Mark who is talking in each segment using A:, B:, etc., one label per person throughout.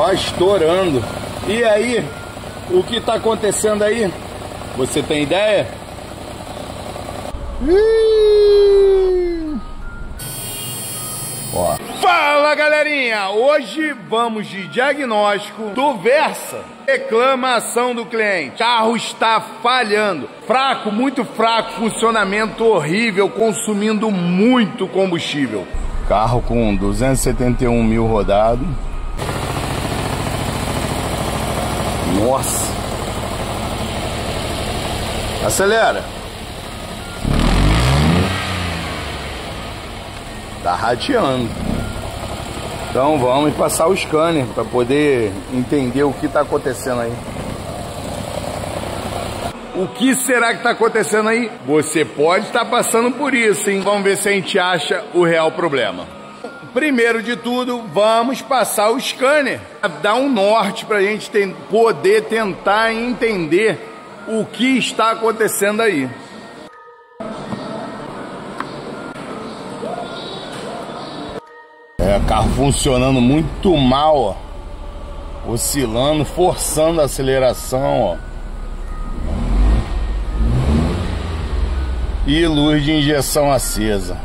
A: Ó, estourando. E aí, o que tá acontecendo aí? Você tem ideia? Ó. Fala, galerinha! Hoje vamos de diagnóstico do Versa. Reclamação do cliente. Carro está falhando. Fraco, muito fraco, funcionamento horrível, consumindo muito combustível. Carro com 271 mil rodado. Nossa! Acelera! Tá rateando. Então vamos passar o scanner para poder entender o que está acontecendo aí. O que será que está acontecendo aí? Você pode estar passando por isso, hein? Vamos ver se a gente acha o real problema. Primeiro de tudo, vamos passar o scanner. Dar um norte para a gente poder tentar entender o que está acontecendo aí. Carro funcionando muito mal, ó. Oscilando, forçando a aceleração, ó. E luz de injeção acesa.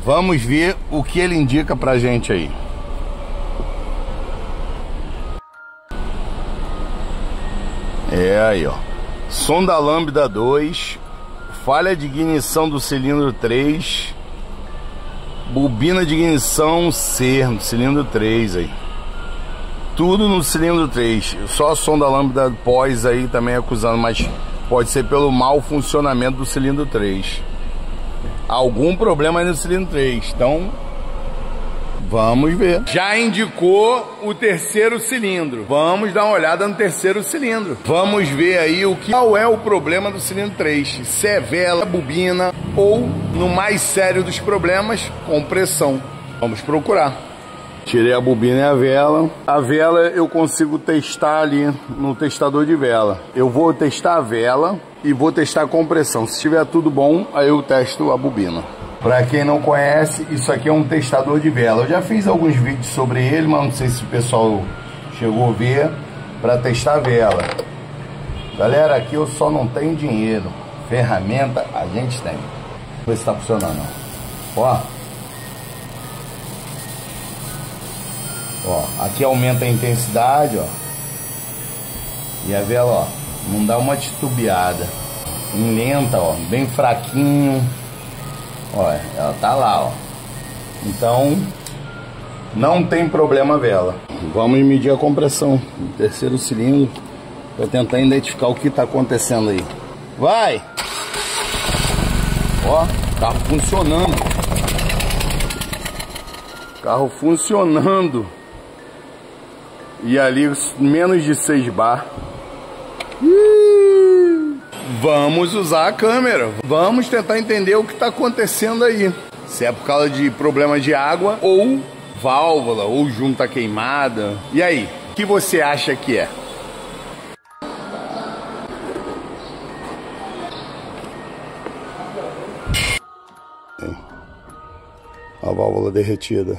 A: Vamos ver o que ele indica pra gente aí. Aí, ó. Sonda lambda 2, falha de ignição do cilindro 3, bobina de ignição C, no cilindro 3 aí. Tudo no cilindro 3. Só a sonda lambda pós aí também acusando, mas pode ser pelo mau funcionamento do cilindro 3. Algum problema aí no cilindro 3. Então, vamos ver. Já indicou o terceiro cilindro. Vamos dar uma olhada no terceiro cilindro. Vamos ver aí qual é o problema do cilindro 3. Se é vela, bobina ou, no mais sério dos problemas, compressão. Vamos procurar. Tirei a bobina e a vela. A vela eu consigo testar ali no testador de vela. Eu vou testar a vela e vou testar a compressão. Se estiver tudo bom, aí eu testo a bobina. Para quem não conhece, isso aqui é um testador de vela. Eu já fiz alguns vídeos sobre ele, mas não sei se o pessoal chegou a ver, para testar a vela. Galera, aqui eu só não tenho dinheiro. Ferramenta a gente tem. Vamos ver se está funcionando. Ó. Ó, aqui aumenta a intensidade, ó. E a vela, ó, não dá uma titubeada. Em lenta, ó, bem fraquinho. Olha, ela tá lá, ó. Então, não tem problema a vela. Vamos medir a compressão do terceiro cilindro para tentar identificar o que está acontecendo aí. Vai! Ó, carro funcionando. Carro funcionando. E ali, menos de 6 bar. Vamos usar a câmera. Vamos tentar entender o que está acontecendo aí. Se é por causa de problema de água ou válvula, ou junta queimada. E aí, o que você acha que é? A válvula derretida.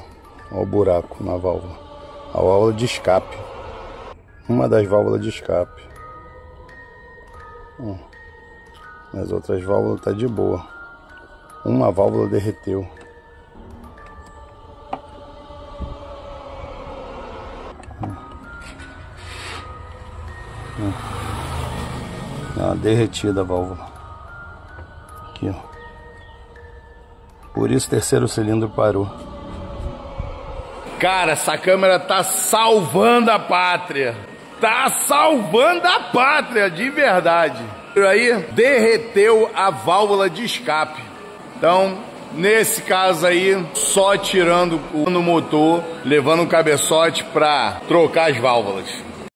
A: Olha o buraco na válvula. A válvula de escape. Uma das válvulas de escape. As outras válvulas tá de boa. Uma válvula derreteu. Derretida a válvula. Aqui, ó. Por isso o terceiro cilindro parou. Cara, essa câmera tá salvando a pátria. Tá salvando a pátria, de verdade. Aí derreteu a válvula de escape. Então, nesse caso aí, só tirando o motor, levando um cabeçote para trocar as válvulas.